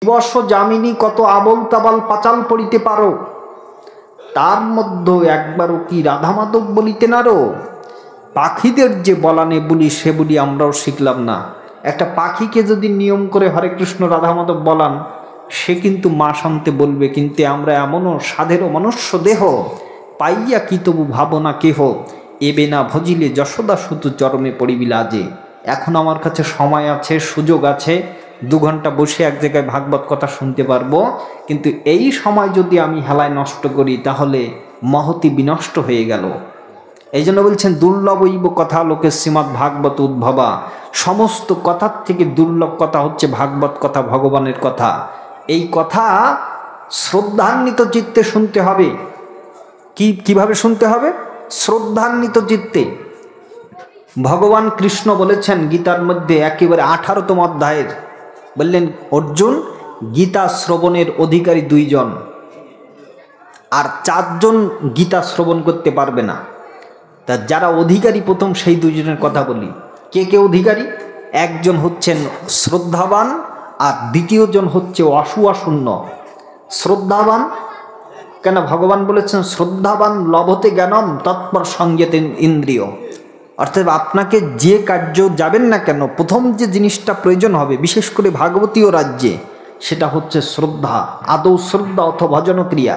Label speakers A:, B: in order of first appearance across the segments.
A: দিবস যামিনী কত আবল তাবাল পাঁচাল পড়িতে পারো, তার মধ্যে একবারও কি রাধা মাধব বলিতে নারো। পাখিদের যে বলানে বলি সে বলি আমরাও শিখলাম না। একটা পাখিকে যদি নিয়ম করে হরে কৃষ্ণ রাধা মাধব বলান, সে কিন্তু মা শান্তে বলবে, কিন্তু আমরা এমনও সাধেরও মনুষ্য দেহ, পাইয়া কি তবু ভাবনা কেহ, এবে না ভজিলে যশোদা সুতু চরমে পড়িবি লাজে। এখন আমার কাছে সময় আছে, সুযোগ আছে, 2 ঘন্টা বসে এক জায়গায় ভাগবত কথা শুনতে পারবো, কিন্তু এই সময় যদি আমি হেলায় নষ্ট করি তাহলে মহতি বিনষ্ট হয়ে গেল। এই জন্য বলছেন দুর্লভৈব কথা লোকে শ্রীমৎ ভাগবত উদ্ভবা। সমস্ত কথার থেকে দুর্লভ কথা হচ্ছে ভাগবত কথা, ভগবানের কথা। এই কথা শ্রদ্ধান্বিত চিত্তে শুনতে হবে। কিভাবে শুনতে হবে? শ্রদ্ধান্বিত চিত্তে। ভগবান কৃষ্ণ বলেছেন গীতার মধ্যে একেবারে 18তম অধ্যায়ের, বললেন অর্জুন, গীতা শ্রবণের অধিকারী 2 জন, আর 4 জন গীতা শ্রবণ করতে পারবে না। তা যারা অধিকারী প্রথম সেই 2 জনের কথা বলি। কে কে অধিকারী? একজন হচ্ছেন শ্রদ্ধাবান, আর দ্বিতীয় জন হচ্ছে অসূয়াশূন্য। শ্রদ্ধাবান কেন? ভগবান বলেছেন শ্রদ্ধাবান লভতে জ্ঞানম তৎপর সংযতে ইন্দ্রিয়। অর্থাৎ আপনাকে যে কার্য যাবেন না কেন, প্রথম যে জিনিসটা প্রয়োজন হবে, বিশেষ করে ভাগবতীয় রাজ্যে, সেটা হচ্ছে শ্রদ্ধা। আদৌ শ্রদ্ধা অথবা ভজন ক্রিয়া।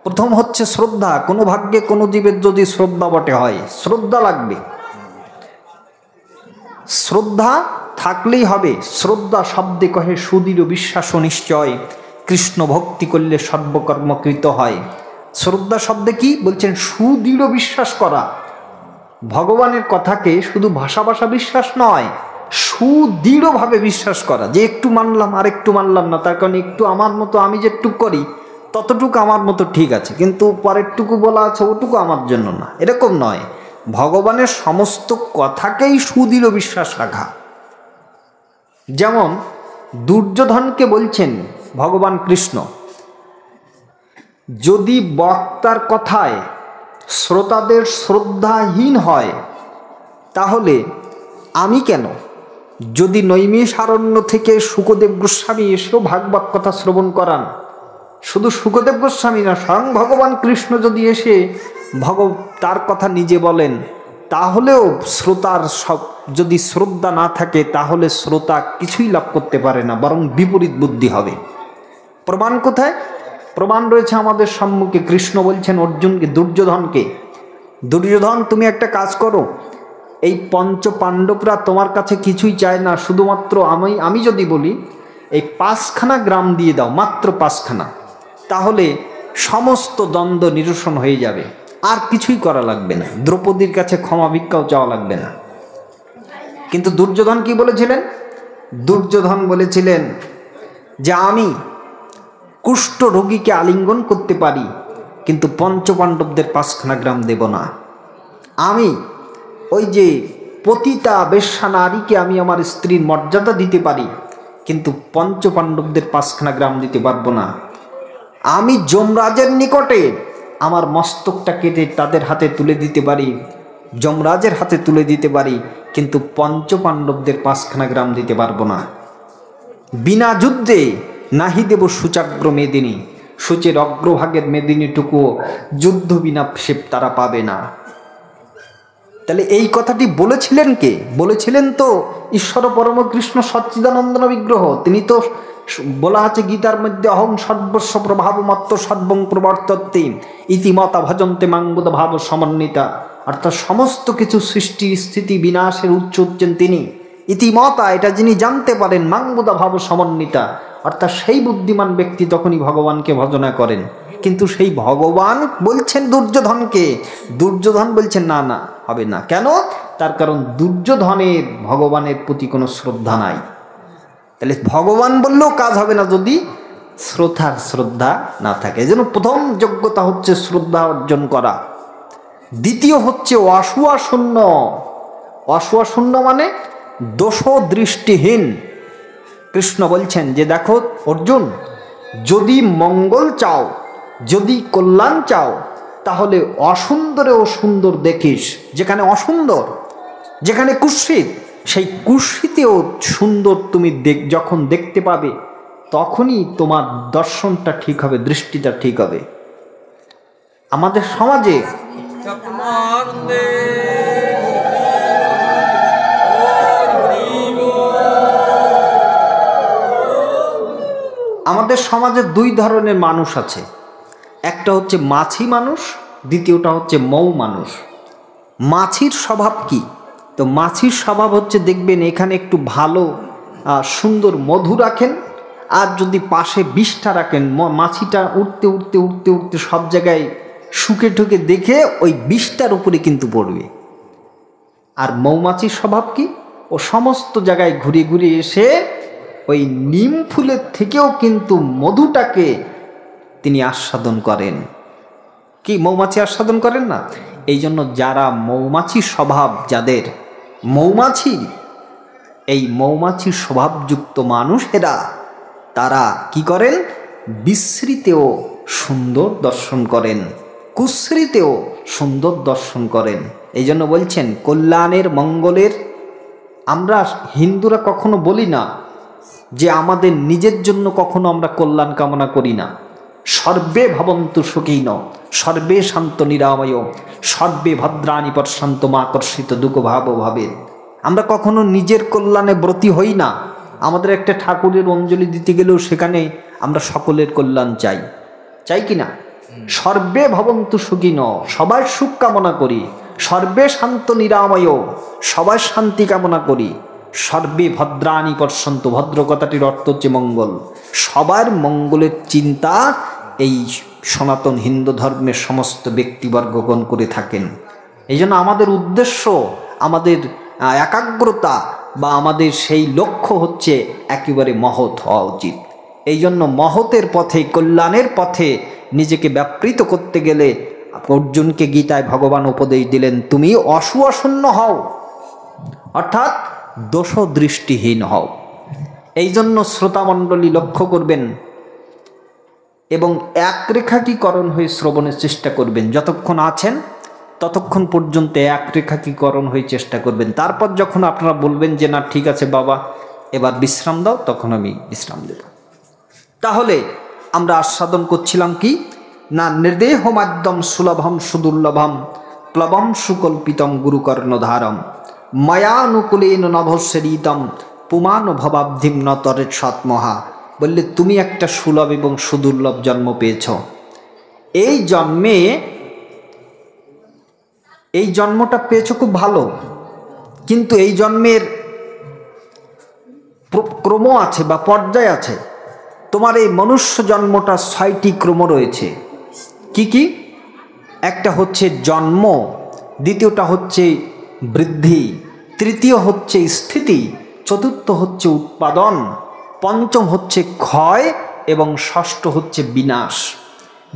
A: প্রথম হচ্ছে শ্রদ্ধা। কোনো ভাগ্যে কোনো জীবের যদি শ্রদ্ধা বটে হয়, শ্রদ্ধা লাগবে। শ্রদ্ধা থাকলেই হবে। শ্রদ্ধা শব্দে কহে সুদৃঢ় বিশ্বাস ও নিশ্চয়, কৃষ্ণ ভক্তি করলে সর্বকর্মকৃত হয়। শ্রদ্ধা শব্দে কি বলছেন? সুদৃঢ় বিশ্বাস করা। ভগবানের কথাকে শুধু ভাষা ভাষা বিশ্বাস নয়, সুদৃঢ়ভাবে বিশ্বাস করা, যে একটু মানলাম আর একটু মানলাম না, তার কারণে একটু আমার মতো আমি যেটুকু করি ততটুকু আমার মতো ঠিক আছে, কিন্তু পরেরটুকু বলা আছে ওটুকু আমার জন্য না, এরকম নয়। ভগবানের সমস্ত কথাকেই সুদৃঢ় বিশ্বাস রাখা। যেমন দুর্যোধনকে বলছেন ভগবান কৃষ্ণ, যদি বক্তার কথায় শ্রোতাদের শ্রদ্ধাহীন হয় তাহলে আমি কেন? যদি নৈমিষারণ্য থেকে শুকদেব গোস্বামী এসেও ভাগবত কথা শ্রবণ করান, শুধু শুকদেব গোস্বামী না, স্বয়ং ভগবান কৃষ্ণ যদি এসে তার কথা নিজে বলেন, তাহলেও শ্রোতার যদি শ্রদ্ধা না থাকে তাহলে শ্রোতা কিছুই লাভ করতে পারে না, বরং বিপরীত বুদ্ধি হবে। প্রমাণ কোথায়? প্রমাণ রয়েছে আমাদের সম্মুখে। কৃষ্ণ বলছেন অর্জুনকে, দুর্যোধনকে, দুর্যোধন তুমি একটা কাজ করো, এই 5 পাণ্ডবরা তোমার কাছে কিছুই চায় না, শুধুমাত্র আমি যদি বলি এই 5খানা গ্রাম দিয়ে দাও, মাত্র 5খানা, তাহলে সমস্ত দ্বন্দ্ব নিরসন হয়ে যাবে, আর কিছুই করা লাগবে না, দ্রৌপদীর কাছে ক্ষমা ভিক্ষাও চাওয়া লাগবে না। কিন্তু দুর্যোধন কি বলেছিলেন? দুর্যোধন বলেছিলেন যে আমি কুষ্ঠ রোগীকে আলিঙ্গন করতে পারি, কিন্তু পঞ্চপাণ্ডবদের 5খানা গ্রাম দেব না। আমি ওই যে পতিতা বেশ্যা নারীকে আমি আমার স্ত্রীর মর্যাদা দিতে পারি, কিন্তু পঞ্চপাণ্ডবদের 5খানা গ্রাম দিতে পারবো না। আমি যমরাজের নিকটে আমার মস্তকটা কেটে তাদের হাতে তুলে দিতে পারি, যমরাজের হাতে তুলে দিতে পারি, কিন্তু পঞ্চপাণ্ডবদের 5খানা গ্রাম দিতে পারবো না। বিনা যুদ্ধে নাহি দেব সূচাগ্র মেদিনী, সূচের অগ্রভাগের মেদিনীটুকুও যুদ্ধ বিনা সে তারা পাবে না। তাহলে এই কথাটি বলেছিলেন কে? বলেছিলেন তো ঈশ্বর পরম কৃষ্ণ সচ্চিদানন্দন বিগ্রহ। তিনি তো বলা আছে গীতার মধ্যে, অহং সর্বস্ব প্রভাব মত্ত সর্বং প্রবর্ততে ইতিমতা ভজন্তে মাঙ্গুদ ভাব সমন্বিতা। অর্থাৎ সমস্ত কিছু সৃষ্টি স্থিতি বিনাশের উৎস হচ্ছেন তিনি। ইতিমতা, এটা যিনি জানতে পারেন, মাঙ্গুদা ভাব সমন্বিতা, অর্থাৎ সেই বুদ্ধিমান ব্যক্তি তখনই ভগবানকে ভজনা করেন। কিন্তু সেই ভগবান বলছেন দুর্যোধনকে, দুর্যোধন বলছেন না না হবে না। কেন? তার কারণ দুর্যোধনের ভগবানের প্রতি কোনো শ্রদ্ধা নাই। তাহলে ভগবান বললেও কাজ হবে না যদি শ্রোতার শ্রদ্ধা না থাকে। এজন্য প্রথম যোগ্যতা হচ্ছে শ্রদ্ধা অর্জন করা। দ্বিতীয় হচ্ছে অসূয়াশূন্য। অসূয়াশূন্য মানে দোষ দৃষ্টিহীন। কৃষ্ণ বলছেন যে দেখো অর্জুন, যদি মঙ্গল চাও, যদি কল্যাণ চাও, তাহলে অসুন্দরেও সুন্দর দেখিস। যেখানে অসুন্দর, যেখানে কুৎসিত, সেই কুৎসিতেও সুন্দর তুমি যখন দেখতে পাবে, তখনই তোমার দর্শনটা ঠিক হবে, দৃষ্টিটা ঠিক হবে। আমাদের সমাজে দুই ধরনের মানুষ আছে। একটা হচ্ছে মাছি মানুষ, দ্বিতীয়টা হচ্ছে মৌ মানুষ। মাছির স্বভাব কি? তো মাছির স্বভাব হচ্ছে, দেখবেন এখানে একটু ভালো সুন্দর মধু রাখেন, আর যদি পাশে বিষটা রাখেন, মাছিটা উঠতে উঠতে উঠতে উঠতে সব জায়গায় শুকে ঠুকে দেখে ওই বিষটার উপরে কিন্তু পড়বে। আর মৌমাছির স্বভাব কি? ও সমস্ত জায়গায় ঘুরে ঘুরে এসে ওই নিম ফুলের থেকেও কিন্তু মধুটাকে তিনি আস্বাদন করেন। কি মৌমাছি আস্বাদন করেন না? এই জন্য যারা মৌমাছির স্বভাব, যাদের এই মৌমাছির স্বভাবযুক্ত মানুষেরা, তারা কি করেন? বিশ্রীতেও সুন্দর দর্শন করেন, কুশ্রীতেও সুন্দর দর্শন করেন। এই জন্য বলছেন কল্যাণের, মঙ্গলের। আমরা হিন্দুরা কখনো বলি না যে আমাদের নিজের জন্য কখনো আমরা কল্যাণ কামনা করি না। সর্বে ভবন্তু সুখিন, সর্বে শান্ত নিরাময়, সর্বে ভদ্রাণি পশ্যন্ত মা কর্ষিত দুঃখ ভাব ভাবে। আমরা কখনো নিজের কল্যাণে ব্রতী হই না। আমাদের একটা ঠাকুরের অঞ্জলি দিতে গেলেও সেখানে আমরা সকলের কল্যাণ চাই, চাই কি না? সর্বে ভবন্তু সুখিন, সবার সুখ কামনা করি। সর্বে শান্ত নিরাময়, সবার শান্তি কামনা করি। সর্বে ভদ্রাণি পশ্যন্ত, ভদ্র কথাটির অর্থ হচ্ছে মঙ্গল। সবার মঙ্গলের চিন্তা এই সনাতন হিন্দু ধর্মের সমস্ত ব্যক্তিবর্গগণ করে থাকেন। এই জন্য আমাদের উদ্দেশ্য, আমাদের একাগ্রতা বা আমাদের সেই লক্ষ্য হচ্ছে একেবারে মহৎ হওয়া উচিত। এই জন্য মহতের পথে, কল্যাণের পথে নিজেকে ব্যাপৃত করতে গেলে অর্জুনকে গীতায় ভগবান উপদেশ দিলেন, তুমি অসুয়াশূন্য হও, অর্থাৎ দোষ দৃষ্টিহীন হও। এই জন্য শ্রোতামণ্ডলী লক্ষ্য করবেন এবং এক রেখাকীকরণ হয়ে শ্রবণের চেষ্টা করবেন। যতক্ষণ আছেন ততক্ষণ পর্যন্ত এক রেখাকীকরণ হয়ে চেষ্টা করবেন। তারপর যখন আপনারা বলবেন যে না ঠিক আছে বাবা এবার বিশ্রাম দাও, তখন আমি বিশ্রাম দেব। তাহলে আমরা আস্বাদন করছিলাম কি না, নির্দেহ মাধ্যম সুলভম সুদুর্লভম প্লবম সুকল্পিতম গুরুকর্ণধারম মায়ানুকূলেন নভস্যরিতম পুমান ভবাব্ধিম ন তরে সৎমহা। বললে তুমি একটা সুলভ এবং সুদুর্লভ জন্ম পেয়েছ। এই জন্মটা পেয়েছ খুব ভালো, কিন্তু এই জন্মের ক্রম আছে বা পর্যায় আছে। তোমার এই মনুষ্য জন্মটা ৬টি ক্রম রয়েছে। কি কি? একটা হচ্ছে জন্ম, দ্বিতীয়টা হচ্ছে বৃদ্ধি, তৃতীয় হচ্ছে স্থিতি, চতুর্থ হচ্ছে উৎপাদন, পঞ্চম হচ্ছে ক্ষয় এবং ষষ্ঠ হচ্ছে বিনাশ।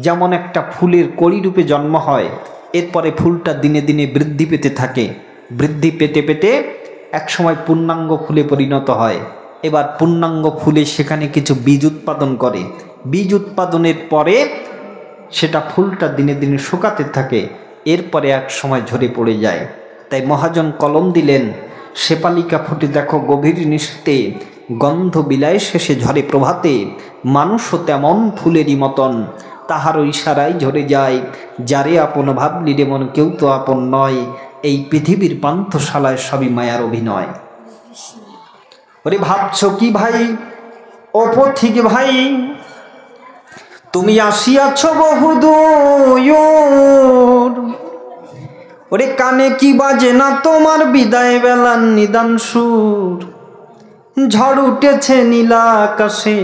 A: যেমন একটা ফুলের কড়ি রূপে জন্ম হয়, এরপরে ফুলটা দিনে দিনে বৃদ্ধি পেতে থাকে, বৃদ্ধি পেতে পেতে একসময় পূর্ণাঙ্গ ফুলে পরিণত হয়। এবার পূর্ণাঙ্গ ফুলে সেখানে কিছু বীজ উৎপাদন করে, বীজ উৎপাদনের পরে সেটা ফুলটা দিনে দিনে শুকাতে থাকে, এরপরে এক সময় ঝরে পড়ে যায়। তাই মহাজন কলম দিলেন, শেপালিকা ফুটে দেখো গভীর নিশীতে, গন্ধ বিলায় শেষে ঝরে প্রভাতে, মানুষও তেমন ফুলেরই মতন, তাহারও ইশারায় ঝরে যায়, যারে আপন ভাবলি রে মন কেউ তো আপন নয়, এই পৃথিবীর পান্থশালায় সবই মায়ার অভিনয়। ওরে ভাবছ কি ভাই ও পথিক ভাই, তুমি আসিয়াছ বহুদূর, ওরে কানে কি বাজে না তোমার বিদায় বেলার নিদান সুর। ঝড় উঠেছে নীলা আকাশে,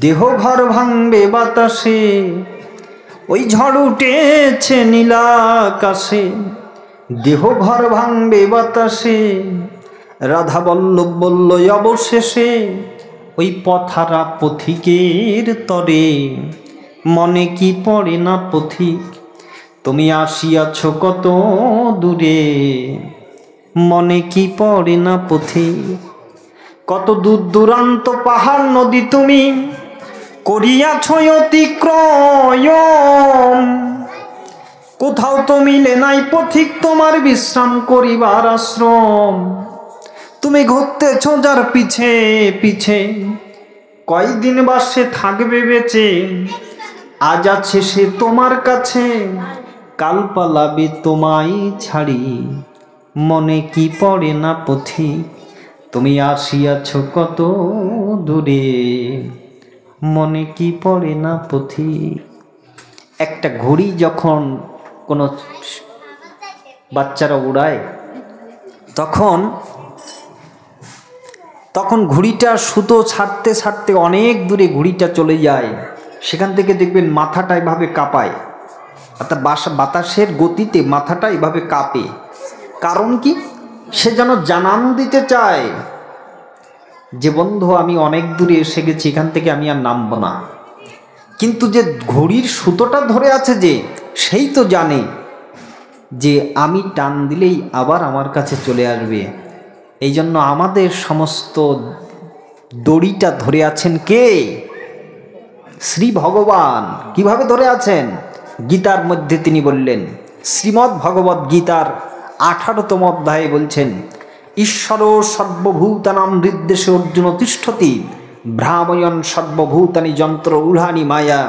A: দেহ ঘর ভাঙবে বাতাসে, ওই ঝড় উঠেছে নীলা আকাশে, দেহ ঘর ভাঙবে বাতাসে। রাধা বল্লভ বলল অবশেষে, ওই পথারা পথিকের তরে, মনে কি পড়ে না পথিক, তুমি আসিয়াছ কত দূরে, মনে কি পড়ে না পথিক। কত দূর দূরান্ত পাহাড় নদী তুমি করিয়াছ অতিক্রম, কোথাও তো মিলে নাই পথিক তোমার বিশ্রাম করিবার আশ্রম। তুমি ঘুরতেছ যার পিছে পিছে, কয়দিন বা সে থাকবে বেঁচে, আজ আছে সে তোমার কাছে, কাল পালাবে তোমায় ছাড়ি, মনে কি পড়ে না পথি, তুমি আসিয়াছ কত দূরে, মনে কি পড়ে না পথি। একটা ঘড়ি যখন কোনো বাচ্চারা উড়ায় তখন ঘুড়িটা সুতো ছাড়তে ছাড়তে অনেক দূরে ঘুড়িটা চলে যায়, সেখান থেকে দেখবেন মাথাটা এভাবে কাঁপায়, অর্থাৎ বাতাসের গতিতে মাথাটা এভাবে কাঁপে। কারণ কি? সে যেন জানান দিতে চায় যে বন্ধু আমি অনেক দূরে এসে গেছি, এখান থেকে আমি আর নামবো না। কিন্তু যে ঘড়ির সুতোটা ধরে আছে যে, সেই তো জানে যে আমি টান দিলেই আবার আমার কাছে চলে আসবে। এই জন্য আমাদের সমস্ত দড়িটা ধরে আছেন কে? শ্রী ভগবান। কিভাবে ধরে আছেন? গীতার মধ্যে তিনি বললেন, শ্রীমদ্ ভগবদ্ গীতার 18তম অধ্যায়ে বলছেন, ঈশ্বর সর্বভূতানাম হৃদ্দেশে অর্জুন তিষ্ঠতি, ভ্রাময়ন সর্বভূতানি যন্ত্র উড়ানি মায়া,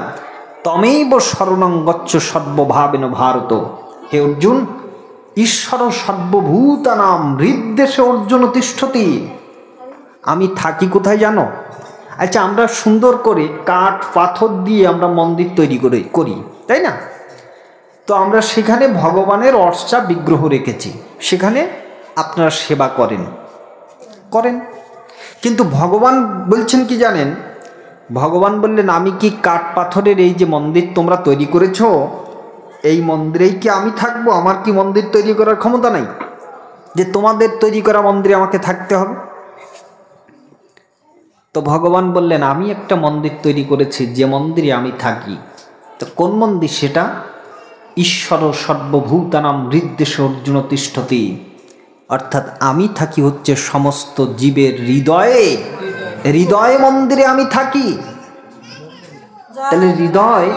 A: তমেব শরণং গচ্ছ সর্বভাবেন ভারত। হে অর্জুন, ঈশ্বর সর্বভূতানাম হৃদ্দেশে অর্জুন তিষ্ঠতি। আমি থাকি কোথায় জানো? আচ্ছা, আমরা সুন্দর করে কাঠ পাথর দিয়ে আমরা মন্দির তৈরি করি, তাই না? তো আমরা সেখানে ভগবানের অর্চা বিগ্রহ রেখেছি, সেখানে আপনারা সেবা করেন। কিন্তু ভগবান বলছেন কি জানেন? ভগবান বললেন, আমি কি কাঠ পাথরের এই যে মন্দির তোমরা তৈরি করেছো, এই মন্দিরেই কি আমি থাকবো? আমার কি মন্দির তৈরি করার ক্ষমতা নাই যে তোমাদের তৈরি করা মন্দিরে আমাকে থাকতে হবে? তো ভগবান বললেন, আমি একটা মন্দির তৈরি করেছি, যে মন্দিরে আমি থাকি। তো কোন মন্দির সেটা? ঈশ্বর সর্বভূতানাম হৃদ্দেশে অর্জুন তিষ্ঠতি, অর্থাৎ আমি থাকি হচ্ছে সমস্ত জীবের হৃদয়ে। হৃদয় মন্দিরে আমি থাকি। তাহলে হৃদয়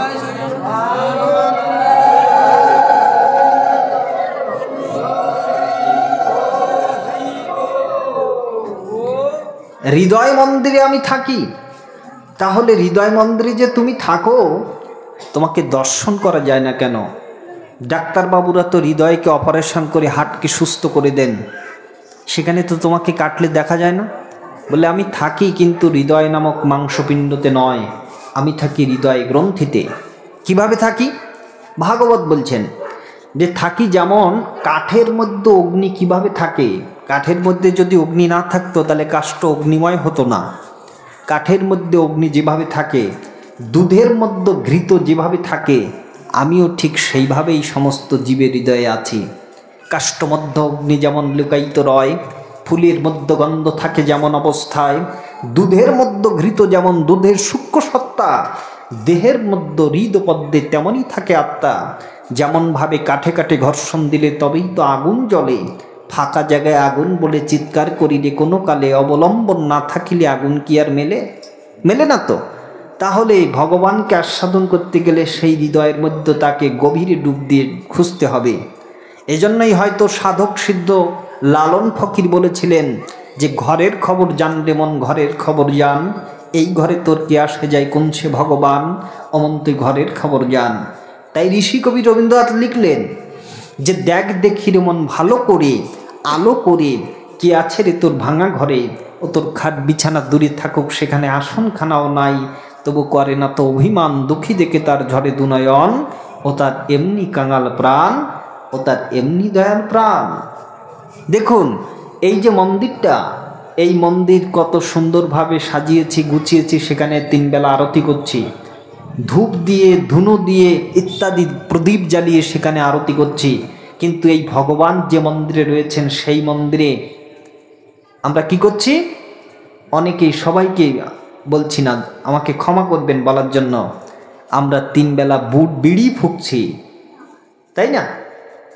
A: মন্দিরে আমি থাকি। তাহলে হৃদয় মন্দিরে যে তুমি থাকো, তোমাকে দর্শন করা যায় না কেন? ডাক্তারবাবুরা তো হৃদয়কে অপারেশন করে হার্টকে সুস্থ করে দেন, সেখানে তো তোমাকে কাটলে দেখা যায় না। বলে আমি থাকি কিন্তু হৃদয় নামক মাংসপিণ্ডতে নয়, আমি থাকি হৃদয় গ্রন্থিতে। কিভাবে থাকি? ভাগবত বলছেন যে থাকি যেমন কাঠের মধ্যে অগ্নি কিভাবে থাকে, কাঠের মধ্যে যদি অগ্নি না থাকতো তাহলে কাষ্ঠ অগ্নিময় হতো না। কাঠের মধ্যে অগ্নি যেভাবে থাকে, দুধের মধ্যে ঘৃত যেভাবে থাকে, আমিও ঠিক সেইভাবেই সমস্ত জীবের হৃদয়ে আছি। কাষ্ঠমধ্য অগ্নি যেমন লুকায়িত রয়, ফুলের মধ্য গন্ধ থাকে যেমন অবস্থায়, দুধের মধ্য ঘৃত যেমন দুধের সূক্ষ্ম সত্তা, দেহের মধ্য হৃদপদ্মে তেমনই থাকে আত্মা। যেমনভাবে কাঠে কাঠে ঘর্ষণ দিলে তবেই তো আগুন জ্বলে, ফাঁকা জায়গায় আগুন বলে চিৎকার করিলে কোনো কালে অবলম্বন না থাকিলে আগুন কি আর মেলে না তো? তাহলে ভগবানকে আস্বাদন করতে গেলে সেই হৃদয়ের মধ্যে তাকে গভীরে ডুব দিয়ে খুঁজতে হবে। এজন্যই হয়তো সাধক সিদ্ধ লালন ফকির বলেছিলেন যে ঘরের খবর জানলে মন ঘরের খবর জান, এই ঘরে তোর কে আসে যায় কোন সে ভগবান, অমন তুই ঘরের খবর জান। তাই ঋষি কবি রবীন্দ্রনাথ লিখলেন যে দেখ দেখি রে মন ভালো করে, আলো করে, কে আছে রে তোর ভাঙা ঘরে, ও তোর খাট বিছানা দূরে থাকুক সেখানে আসন খানাও নাই, তবু করে না তো অভিমান, দুঃখী দেখে তার ঝরে দুনয়ন, ও তার এমনি কাঙাল প্রাণ, ও তার এমনি দয়াল প্রাণ। দেখুন এই যে মন্দিরটা, এই মন্দির কত সুন্দরভাবে সাজিয়েছি গুছিয়েছি, সেখানে 3 বেলা আরতি করছি, ধূপ দিয়ে ধুনো দিয়ে ইত্যাদি প্রদীপ জ্বালিয়ে সেখানে আরতি করছি। কিন্তু এই ভগবান যে মন্দিরে রয়েছেন সেই মন্দিরে আমরা কি করছি? অনেকেই, সবাইকে বলছি না, আমাকে ক্ষমা করবেন বলার জন্য, আমরা 3 বেলা বিড়ি ফুঁকছি, তাই না?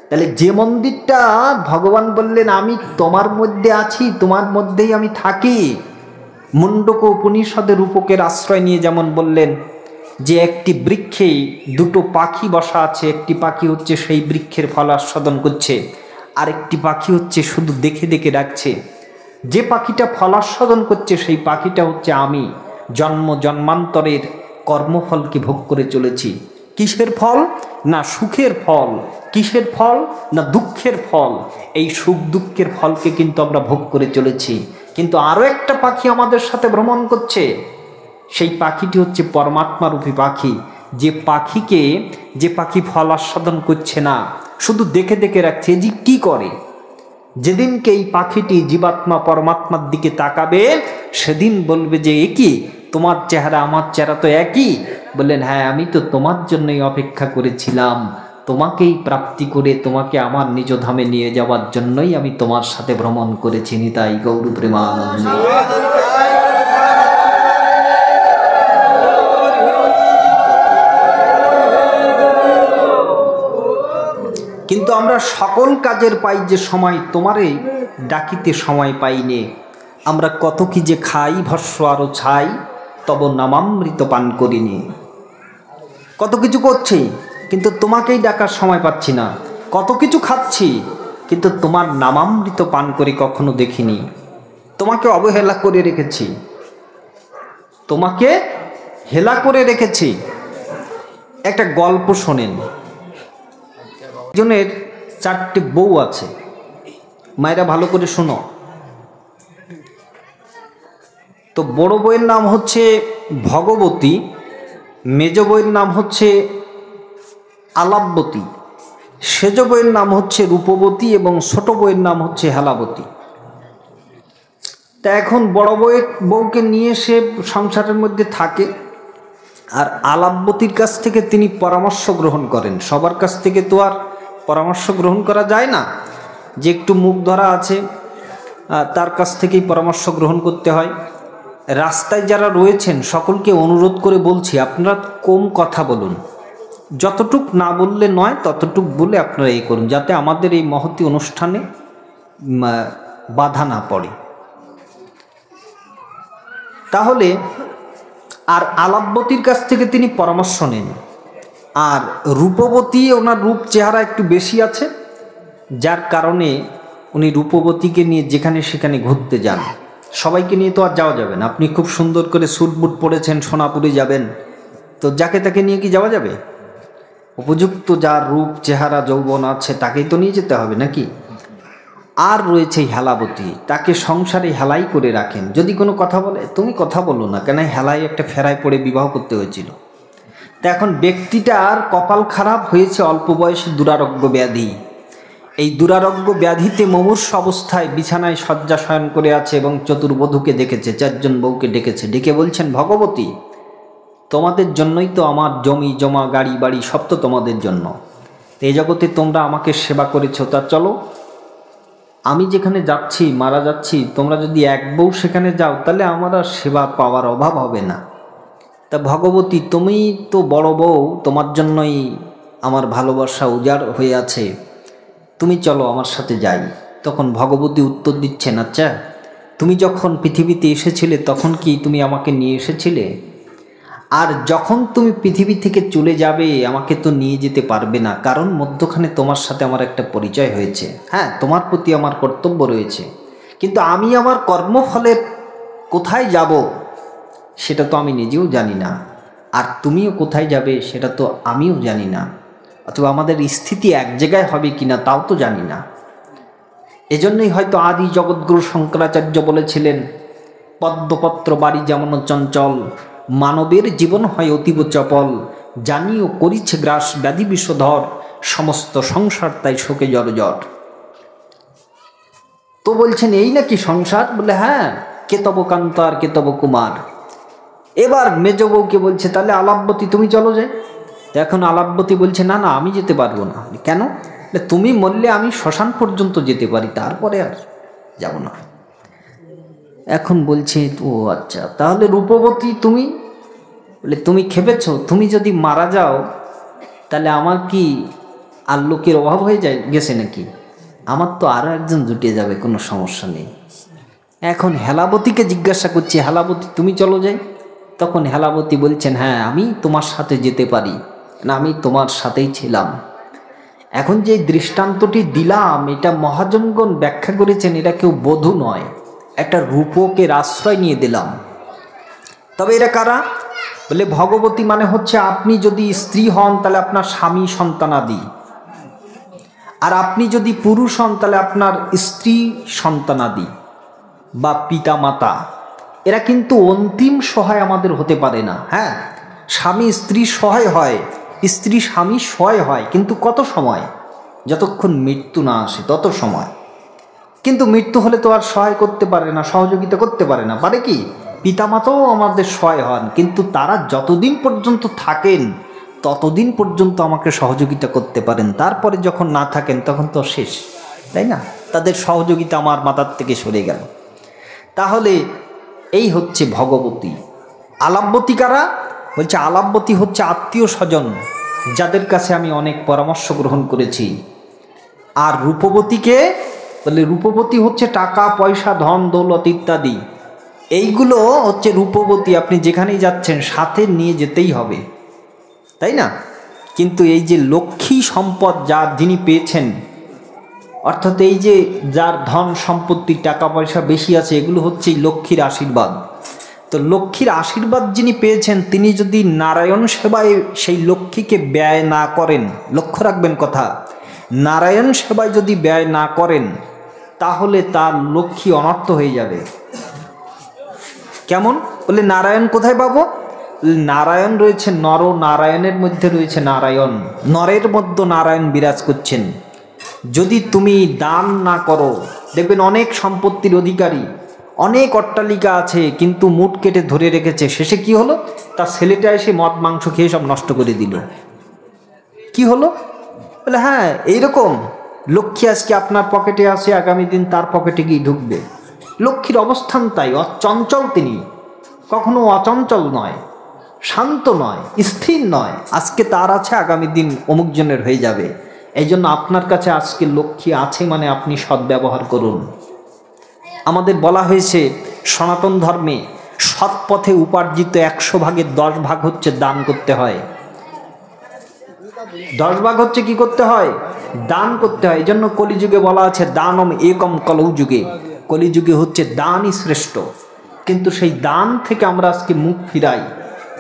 A: তাহলে যে মন্দিরটা ভগবান বললেন আমি তোমার মধ্যে আছি, তোমার মধ্যেই আমি থাকি। মুন্ডক উপনিষদের রূপকের আশ্রয় নিয়ে যেমন বললেন যে একটি বৃক্ষে 2টো পাখি বসা আছে, একটি পাখি হচ্ছে সেই বৃক্ষের ফল আস্বাদন করছে, আরেকটি পাখি হচ্ছে শুধু দেখে দেখে ডাকছে। যে পাখিটা ফল আস্বাদন করছে সেই পাখিটা হচ্ছে আমি, জন্ম জন্মান্তরের কর্মফলকে ভোগ করে চলেছি। কিসের ফল? না সুখের ফল। কিসের ফল? না দুঃখের ফল। এই সুখ দুঃখের ফলকে কিন্তু আমরা ভোগ করে চলেছি। কিন্তু আরও একটা পাখি আমাদের সাথে ভ্রমণ করছে। সেই পাখিটি হচ্ছে পরমাত্মারূপী পাখি। যে পাখি ফল আস্বাদন করছে না, শুধু দেখে দেখে রাখছে যে কি করে। যেদিনকে এই পাখিটি জীবাত্মা পরমাত্মার দিকে তাকাবে, সেদিন বলবে যে একই, তোমার চেহারা আমার চেহারা তো একই। বললেন হ্যাঁ, আমি তো তোমার জন্যই অপেক্ষা করেছিলাম, তোমাকেই প্রাপ্তি করে তোমাকে আমার নিজ ধামে নিয়ে যাওয়ার জন্যই আমি তোমার সাথে ভ্রমণ করেছি। নিতাই গৌর প্রেমানন্দে। কিন্তু আমরা সকল কাজের পাই যে সময়, তোমারে ডাকিতে সময় পাইনে। আমরা কত কি যে খাই ভস্য আরো ছাই, তব নামামৃত পান করিনি। কত কিছু করছি কিন্তু তোমাকেই ডাকার সময় পাচ্ছি না। কত কিছু খাচ্ছি কিন্তু তোমার নামামৃত পান করে কখনো দেখিনি। তোমাকে অবহেলা করে রেখেছি, তোমাকে হেলা করে রেখেছি। একটা গল্প শোনেন। একজনের 4টি বউ আছে। মায়েরা ভালো করে শোনো। তো বড় বউয়ের নাম হচ্ছে ভগবতী, মেজ বউয়ের নাম হচ্ছে আলাপবতী, সেজ বউয়ের নাম হচ্ছে রূপবতী এবং ছোট বউয়ের নাম হচ্ছে হেলাবতী। তা এখন বড় বউকে নিয়ে সে সংসারের মধ্যে থাকে, আর আলাপবতীর কাছ থেকে তিনি পরামর্শ গ্রহণ করেন। সবার কাছ থেকে তো আর পরামর্শ গ্রহণ করা যায় না। যে একটু মুখ ধরা আছে তার কাছ থেকেই পরামর্শ গ্রহণ করতে হয়। রাস্তায় যারা রয়েছেন সকলকে অনুরোধ করে বলছি, আপনারা কম কথা বলুন, যতটুক না বললে নয় ততটুক বলে আপনারা এই করুন, যাতে আমাদের এই মহতী অনুষ্ঠানে বাধা না পড়ে। তাহলে আর আলাপবতীর কাছ থেকে তিনি পরামর্শ নেন। আর রূপবতী, ওনার রূপ চেহারা একটু বেশি আছে, যার কারণে উনি রূপবতীকে নিয়ে যেখানে সেখানে ঘুরতে যান। সবাইকে নিয়ে তো আর যাওয়া যাবে না। আপনি খুব সুন্দর করে স্যুট বুট পরেছেন, সোনাপুরে যাবেন, তো যাকে তাকে নিয়ে কি যাওয়া যাবে? উপযুক্ত যার রূপ চেহারা যৌবন আছে তাকেই তো নিয়ে যেতে হবে নাকি? আর রয়েছে হেলাবতী, তাকে সংসারে হেলাই করে রাখেন। যদি কোনো কথা বলে, তুমি কথা বলো না কেন, হেলাই একটা ফেরায় পড়ে বিবাহ করতে হয়েছিল। তা এখন ব্যক্তিটার কপাল খারাপ হয়েছে, অল্প বয়সে দুরারোগ্য ব্যাধি। এই দুরারোগ্য ব্যাধিতে মুমূর্ষ অবস্থায় বিছানায় শয্যা শয়ন করে আছে এবং চতুর্বধূকে ডেকেছে, 4 জন বউকে ডেকেছে। ডেকে বলছেন, ভগবতী, তোমাদের জন্যই তো আমার জমি জমা গাড়ি বাড়ি সব তো তোমাদের জন্য। এই জগতে তোমরা আমাকে সেবা করেছো, তা চলো আমি যেখানে যাচ্ছি, মারা যাচ্ছি, তোমরা যদি এক বউ সেখানে যাও তাহলে আমার আর সেবা পাওয়ার অভাব হবে না। তা ভগবতী, তুমি তো বড় বউ, তোমার জন্যই আমার ভালোবাসা উজাড় হয়ে আছে, তুমি চলো আমার সাথে যাই। তখন ভগবতী উত্তর দিচ্ছেন, আচ্ছা তুমি যখন পৃথিবীতে এসেছিলে তখন কি তুমি আমাকে নিয়ে এসেছিলে? আর যখন তুমি পৃথিবী থেকে চলে যাবে আমাকে তো নিয়ে যেতে পারবে না, কারণ মধ্যখানে তোমার সাথে আমার একটা পরিচয় হয়েছে। হ্যাঁ, তোমার প্রতি আমার কর্তব্য রয়েছে, কিন্তু আমি আমার কর্মফলের কোথায় যাব সেটা তো আমি নিজেও জানি না, আর তুমিও কোথায় যাবে সেটা তো আমিও জানি না, অথবা আমাদের স্থিতি এক জায়গায় হবে কিনা তাও তো জানি না। এজন্যই হয়তো আদি জগৎগুরু শঙ্করাচার্য বলেছিলেন, পদ্মপত্র বাড়ি যেমন চঞ্চল, মানবের জীবন হয় অতীব চপল, জানিও করিছে গ্রাস ব্যাধি বিষধর, সমস্ত সংসার তাই শোকে জর্জর। তো বলছেন এই নাকি সংসার? বলে হ্যাঁ, কেতব কান্ত আর কেতব কুমার। এবার মেজ বউকে বলছে, তাহলে আলাপবতী তুমি চলো যাই। এখন আলাপবতী বলছে, না না আমি যেতে পারবো না। কেন? তুমি মরলে আমি শ্মশান পর্যন্ত যেতে পারি, তারপরে আর যাব না। এখন বলছে, ও আচ্ছা, তাহলে রূপবতী তুমি? বলে তুমি খেপেছ, তুমি যদি মারা যাও তাহলে আমার কি আর লোকের অভাব হয়ে গেছে নাকি? আমার তো আরও একজন জুটে যাবে, কোনো সমস্যা নেই। এখন হেলাবতীকে জিজ্ঞাসা করছি, হেলাবতী তুমি চলো যাই। তখন হেলাবতী বলছেন, হ্যাঁ আমি তোমার সাথে যেতে পারি, না আমি তোমার সাথেই ছিলাম। এখন যে দৃষ্টান্তটি দিলাম এটা মহাজনগণ ব্যাখ্যা করেছেন, এটা কেউ বধূ নয়, একটা রূপকের আশ্রয় নিয়ে দিলাম। তবে এরা কারা? বলে ভগবতী মানে হচ্ছে আপনি যদি স্ত্রী হন তাহলে আপনার স্বামী সন্তানাদি, আর আপনি যদি পুরুষ হন তাহলে আপনার স্ত্রী সন্তানাদি বা পিতা মাতা। এরা কিন্তু অন্তিম সহায় আমাদের হতে পারে না। হ্যাঁ, স্বামী স্ত্রী সহায় হয়, স্ত্রী স্বামী সহায় হয়, কিন্তু কত সময়? যতক্ষণ মৃত্যু না আসে তত সময়। কিন্তু মৃত্যু হলে তো আর সহায় করতে পারে না, সহযোগিতা করতে পারে না। পারে কি? পিতামাতাও আমাদের সহায় হন, কিন্তু তারা যতদিন পর্যন্ত থাকেন ততদিন পর্যন্ত আমাকে সহযোগিতা করতে পারেন, তারপরে যখন না থাকেন তখন তো শেষ, তাই না? তাদের সহযোগিতা আমার মাথার থেকে সরে গেল। তাহলে এই হচ্ছে ভগবতী। আলাপবতী কারা? বলছে আলাপবতী হচ্ছে আত্মীয় স্বজন, যাদের কাছে আমি অনেক পরামর্শ গ্রহণ করেছি। আর রূপবতীকে বলে রূপবতী হচ্ছে টাকা পয়সা ধন দৌলত ইত্যাদি, এইগুলো হচ্ছে রূপবতী। আপনি যেখানেই যাচ্ছেন সাথে নিয়ে যেতেই হবে, তাই না? কিন্তু এই যে লক্ষ্মী সম্পদ যার যিনি পেয়েছেন, অর্থাৎ এই যে যার ধন সম্পত্তি টাকা পয়সা বেশি আছে, এগুলো হচ্ছে লক্ষ্মীর আশীর্বাদ। তো লক্ষ্মীর আশীর্বাদ যিনি পেয়েছেন তিনি যদি নারায়ণ সেবায় সেই লক্ষ্মীকে ব্যয় না করেন, লক্ষ্য রাখবেন কথা, নারায়ণ সেবায় যদি ব্যয় না করেন তাহলে তার লক্ষ্মী অনর্থ হয়ে যাবে। কেমন? বলে নারায়ণ কোথায় পাবো? নারায়ণ রয়েছে নর নারায়ণের মধ্যে রয়েছে নারায়ণ, নরের মধ্যে নারায়ণ বিরাজ করছেন। যদি তুমি দান না করো, দেখবেন অনেক সম্পত্তির অধিকারী, অনেক অট্টালিকা আছে, কিন্তু মুট কেটে ধরে রেখেছে। শেষে কি হলো? তার ছেলেটা এসে মদ মাংস খেয়ে সব নষ্ট করে দিল। কি হলো? বলে হ্যাঁ, এইরকম লক্ষ্মী আজকে আপনার পকেটে আসে, আগামী দিন তার পকেটে গিয়ে ঢুকবে। লক্ষ্মীর অবস্থান তাই, অচঞ্চল তিনি, কখনো অচঞ্চল নয়, শান্ত নয়, স্থির নয়। আজকে তার আছে, আগামী দিন অমুক জনের হয়ে যাবে। এই জন্য আপনার কাছে আজকে লক্ষ্মী আছে মানে আপনি সদ্ব্যবহার করুন। আমাদের বলা হয়েছে সনাতন ধর্মে সৎ পথে উপার্জিত 100 ভাগের 10 ভাগ হচ্ছে দান করতে হয়। 10 ভাগ হচ্ছে কি করতে হয়? দান করতে হয়। এই জন্য কলিযুগে বলা আছে দানম একম কলৌ যুগে, কলিযুগে হচ্ছে দানই শ্রেষ্ঠ। কিন্তু সেই দান থেকে আমরা আজকে মুখ ফিরাই।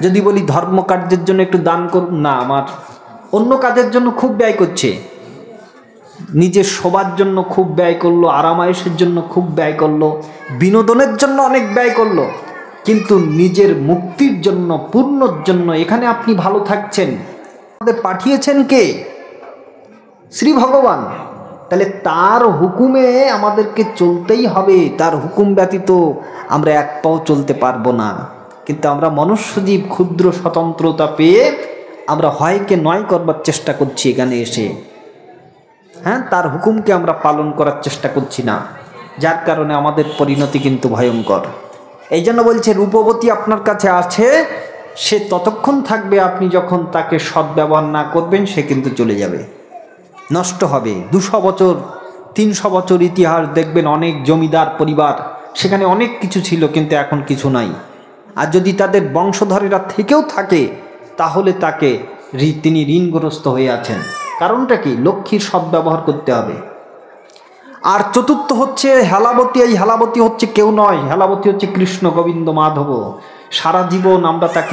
A: যদি বলি ধর্মকার্যের জন্য একটু দান করুন, না, আমার অন্য কাজের জন্য খুব ব্যয় করছে, নিজের শোবার জন্য খুব ব্যয় করলো, আরামায়েশের জন্য খুব ব্যয় করলো, বিনোদনের জন্য অনেক ব্যয় করলো, কিন্তু নিজের মুক্তির জন্য, পূর্ণর জন্য, এখানে আপনি ভালো থাকছেন, আমাদের পাঠিয়েছেন কে? শ্রী ভগবান। তাহলে তার হুকুমে আমাদেরকে চলতেই হবে, তার হুকুম ব্যতীত আমরা এক পাও চলতে পারবো না। কিন্তু আমরা মনুষ্যজীব ক্ষুদ্র স্বতন্ত্রতা পেয়ে আমরা হয়কে নয় করবার চেষ্টা করছি এখানে এসে। হ্যাঁ, তার হুকুমকে আমরা পালন করার চেষ্টা করছি না, যার কারণে আমাদের পরিণতি কিন্তু ভয়ঙ্কর। এই জন্য বলছে রূপবতী আপনার কাছে আছে, সে ততক্ষণ থাকবে আপনি যখন তাকে সদ্ব্যবহার না করবেন, সে কিন্তু চলে যাবে, নষ্ট হবে। 200 বছর 300 বছর ইতিহাস দেখবেন, অনেক জমিদার পরিবার, সেখানে অনেক কিছু ছিল কিন্তু এখন কিছু নাই। আর যদি তাদের বংশধরেরা থেকেও থাকে তাহলে তিনি ঋণগ্রস্ত হয়ে আছেন। কারণটা কি? লক্ষ্মীর সদ্ব্যবহার করতে হবে। আর চতুর্থ হচ্ছে হেলাবতী। এই হেলাবতী হচ্ছে কেউ নয়, হেলাবতী হচ্ছে কৃষ্ণ গোবিন্দ মাধব। সারা জীবন আমরা তাকে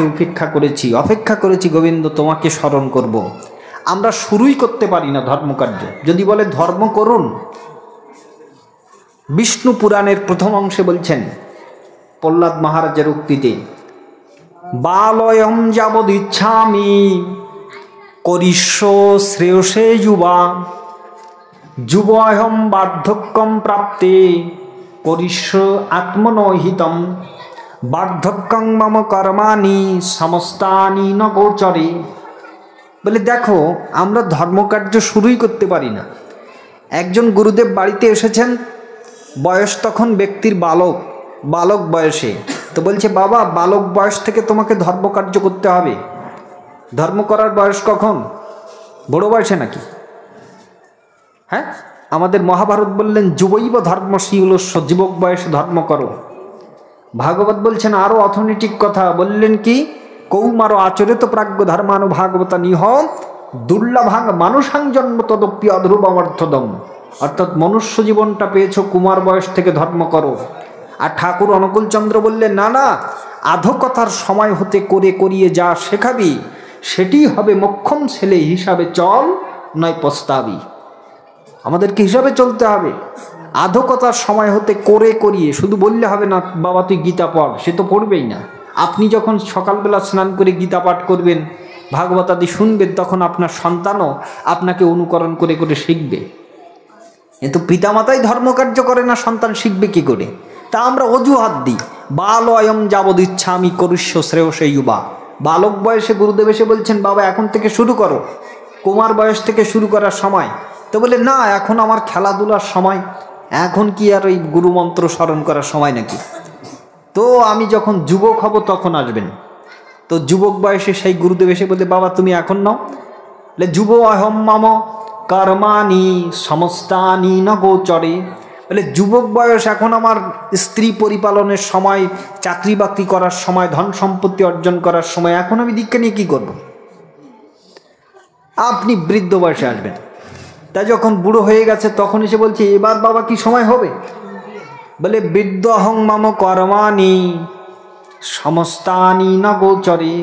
A: অপেক্ষা করেছি গোবিন্দ তোমাকে স্মরণ করব। আমরা শুরুই করতে পারি না ধর্মকার্য। যদি বলে ধর্ম করুন, বিষ্ণু পুরাণের প্রথম অংশে বলছেন প্রহ্লাদ মহারাজের উক্তিতে, বালয়ম যাবদ ইচ্ছামি করিষ্য শ্রেয়সে যুবা, যুবহম বার্ধক্যম প্রাপ্তে করিষ্য আত্মনহিতম, বার্ধক্যং মম কর্মাণি সমস্তানি ন গোচরে। বলে দেখো, আমরা ধর্মকার্য শুরুই করতে পারি না। একজন গুরুদেব বাড়িতে এসেছেন, বয়স তখন ব্যক্তির বালক বয়সে। তো বলছে, বাবা, বালক বয়স থেকে তোমাকে ধর্মকার্য করতে হবে। ধর্ম করার বয়স কখন? বড় বয়সে নাকি? হ্যাঁ, আমাদের মহাভারত বললেন যুবৈব ধর্মশীলস্য, যুবক বয়সে ধর্ম করো। ভাগবত বলছেন আরো অথেন্টিক কথা, বললেন কি, কৌমার আচরিত প্রাজ্ঞ ধর্মানুভাগবতা নিহ দুর্লভাং মানুষাং জন্ম তদপ্য অধ্রুবমর্থদম। অর্থাৎ মনুষ্য জীবনটা পেয়েছ, কুমার বয়স থেকে ধর্ম করো। আর ঠাকুর অনুকূলচন্দ্র বললেন, না না, আধকথার সময় হতে করে করিয়ে যা শেখাবি সেটি হবে মোক্ষম ছেলে, হিসাবে চল নয় পস্তাবি। আমাদেরকে হিসাবে চলতে হবে। আধকথার সময় হতে করে করিয়ে শুধু বললে হবে না বাবা তুই গীতা পড়, সে তো পড়বেই না। আপনি যখন সকালবেলা স্নান করে গীতা পাঠ করবেন, ভাগবত আদি শুনবেন, তখন আপনার সন্তানও আপনাকে অনুকরণ করে করে শিখবে। কিন্তু পিতামাতাই ধর্মকার্য করে না, সন্তান শিখবে কি করে? তা আমরা অজুহাত দিই, বাল অয়ম যাবদ ইচ্ছা আমি করিষ্য শ্রেয়সে যুবা। বালক বয়সে গুরুদেব এসে বলছেন বাবা এখন থেকে শুরু করো, কুমার বয়স থেকে শুরু করার সময়। তো বলে না, এখন আমার খেলাধুলার সময়, এখন কি আর ওই গুরুমন্ত্র স্মরণ করার সময় নাকি? তো আমি যখন যুবক হব তখন আসবেন। তো যুবক বয়সে সেই গুরুদেব এসে বলে বাবা তুমি এখন নাও। বলে যুব অহম মম কর্মাণি সমস্তানি ন গোচরে। বলে যুবক বয়স, এখন আমার স্ত্রী পরিপালনের সময়, চাকরি বাকরি করার সময়, ধন সম্পত্তি অর্জন করার সময়, এখন আমি দীক্ষা নিয়ে কী করব? আপনি বৃদ্ধ বয়সে আসবেন। তাই যখন বুড়ো হয়ে গেছে তখন এসে বলছে এবার বাবা কি সময় হবে? বলে বৃদ্ধ অহং মম কর্মাণি সমস্তানি ন গোচরে।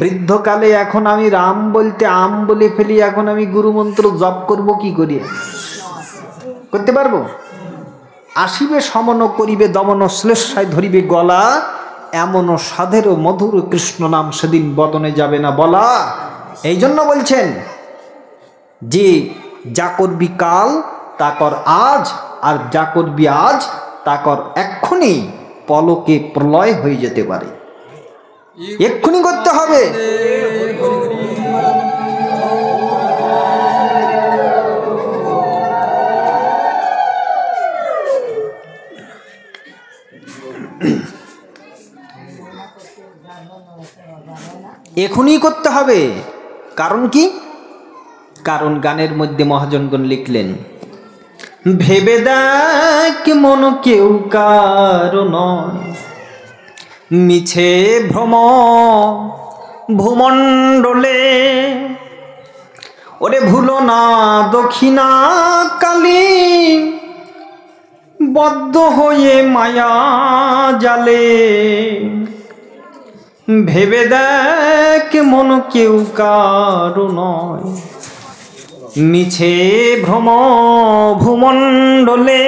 A: বৃদ্ধকালে এখন আমি রাম বলতে আম বলে ফেলি, এখন আমি গুরুমন্ত্র জপ করব কি করি? করতে পারবো? আসিবে সমন করিবে দমন শ্লেষায় ধরিবে গলা, এমন সাধেরও মধুর কৃষ্ণ নাম সেদিন বদনে যাবে না বলা। এই জন্য বলছেন যে যা করবি কাল তা কর আজ, আর যা করবি আজ তা কর এক্ষুনি, পলকে প্রলয় হয়ে যেতে পারে, এক্ষুনি করতে হবে। এখনই করতে হবে। কারণ কি? কারণ গানের মধ্যে মহাজনগণ লিখলেন, ভেবে দেখ মন কেউ কারো নয়, মিছে ভ্রম ভূমণ্ডলে, ওরে ভুলো না দক্ষিণা কালী, বদ্ধ হয়ে মায়া জালে। ভেবে দেখ মন কেউ কারো নয়, মিছে ভ্রম ভূমণ্ডলে,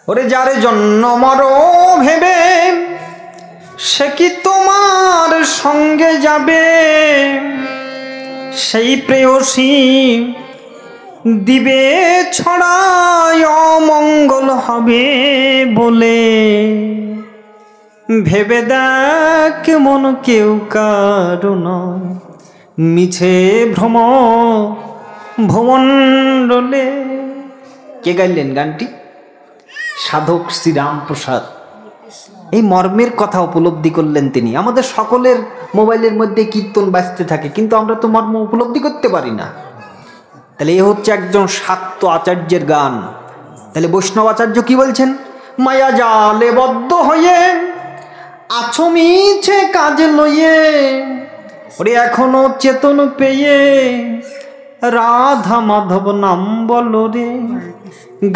A: ওরে যারে জন্ম মর ভেবে সে কি তোমার সঙ্গে যাবে, সেই প্রেয়সী দিবে ছড়ায় অমঙ্গল হবে বলে। ভেবে দেখ মন কেউ কারো নয়, মিছে ভ্রম ভূমণ্ডলে। কে গাইলেন গানটি? সাধক শ্রীরামপ্রসাদ। এই মর্মের কথা উপলব্ধি করলেন তিনি। আমাদের সকলের মোবাইলের মধ্যে কীর্তন বাজতে থাকে, কিন্তু আমরা তো মর্ম উপলব্ধি করতে পারি না। তাহলে এ হচ্ছে একজন শাক্ত আচার্যের গান। তাহলে বৈষ্ণব আচার্য কি বলছেন? মায়া জালে বদ্ধ হয়ে আছো মিছে কাজ লইয়ে, ওরে এখনো চেতন পেয়ে রাধা মাধব নাম বলো রে,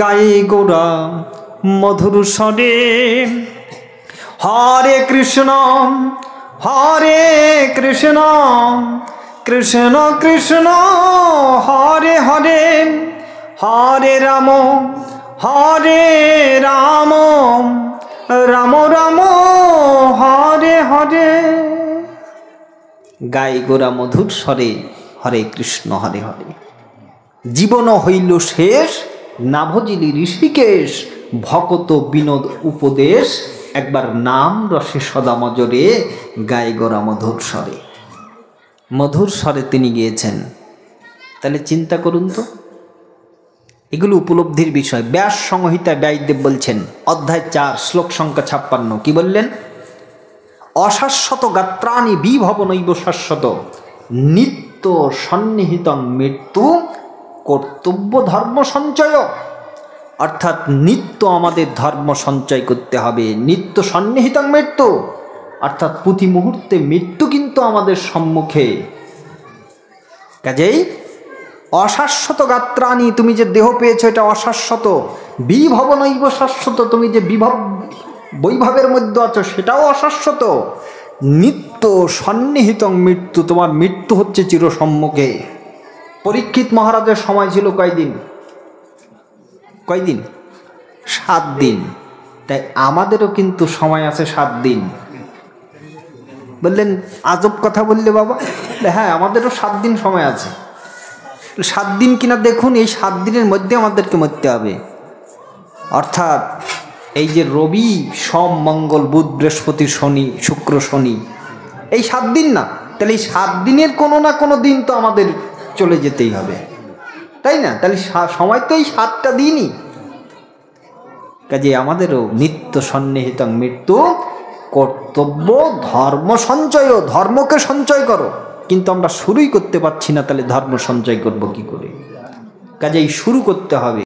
A: গায়ে গোরা মধুর স্বরে। হরে কৃষ্ণ হরে কৃষ্ণ, কৃষ্ণ কৃষ্ণ হরে হরে, হরে রাম হরে রাম, রাম রাম হরে হরে। গাই গোরা মধুর স্বরে হরে কৃষ্ণ হরে হরে। জীবন হইল শেষ না ভজিলি ঋষিকেশ, ভকত বিনোদ উপদেশ, একবার নাম রসে সদা মজরে, গায়ে গোরা মধুর স্বরে। মধুর স্বরে তিনি গিয়েছেন। তাহলে চিন্তা করুন তো, এগুলো উপলব্ধির বিষয়। ব্যাস সংহিতা ব্যাসদেব বলছেন, অধ্যায় 4 শ্লোক সংখ্যা 56, কি বললেন? অশাশ্বত গাত্রাণি বিভবনৈব শাশ্বত, নিত্য সন্নিহিতং মৃত্যু কর্তব্য ধর্ম সঞ্চয়। অর্থাৎ নিত্য আমাদের ধর্ম সঞ্চয় করতে হবে। নিত্য সন্নিহিতং মৃত্যু, অর্থাৎ প্রতি মুহূর্তে মৃত্যু কিন্তু আমাদের সম্মুখে। কাজেই অশাশ্বত গাত্রাণি, তুমি যে দেহ পেয়েছো এটা অশাশ্বত, বিভব নৈব শাশ্বত, তুমি যে বিভব বৈভবের মধ্যে আছো সেটাও অশাশ্বত। নিত্য সন্নিহিতং মৃত্যু, তোমার মৃত্যু হচ্ছে চিরসম্মুখে। পরীক্ষিত মহারাজের সময় ছিল কয়দিন? 7 দিন। তাই আমাদেরও কিন্তু সময় আছে 7 দিন। বললেন আজব কথা বললে বাবা। হ্যাঁ, আমাদেরও 7 দিন সময় আছে। 7 দিন কিনা দেখুন, এই 7 দিনের মধ্যে আমাদেরকে মরতে হবে। অর্থাৎ এই যে রবি, সোম, মঙ্গল, বুধ, বৃহস্পতি, শনি, শুক্র, শনি, এই 7 দিন না, তাহলে এই 7 দিনের কোনো না কোনো দিন তো আমাদের চলে যেতেই হবে, তাই না? তাহলে সময় তো এই 7টা দিনই। কাজে আমাদেরও নিত্য সন্নিহিত মৃত্যু, কর্তব্য ধর্ম সঞ্চয়, ধর্মকে সঞ্চয় করো। কিন্তু আমরা শুরুই করতে পারছি না, তাহলে ধর্ম সঞ্চয় করব কি করে? কাজেই শুরু করতে হবে।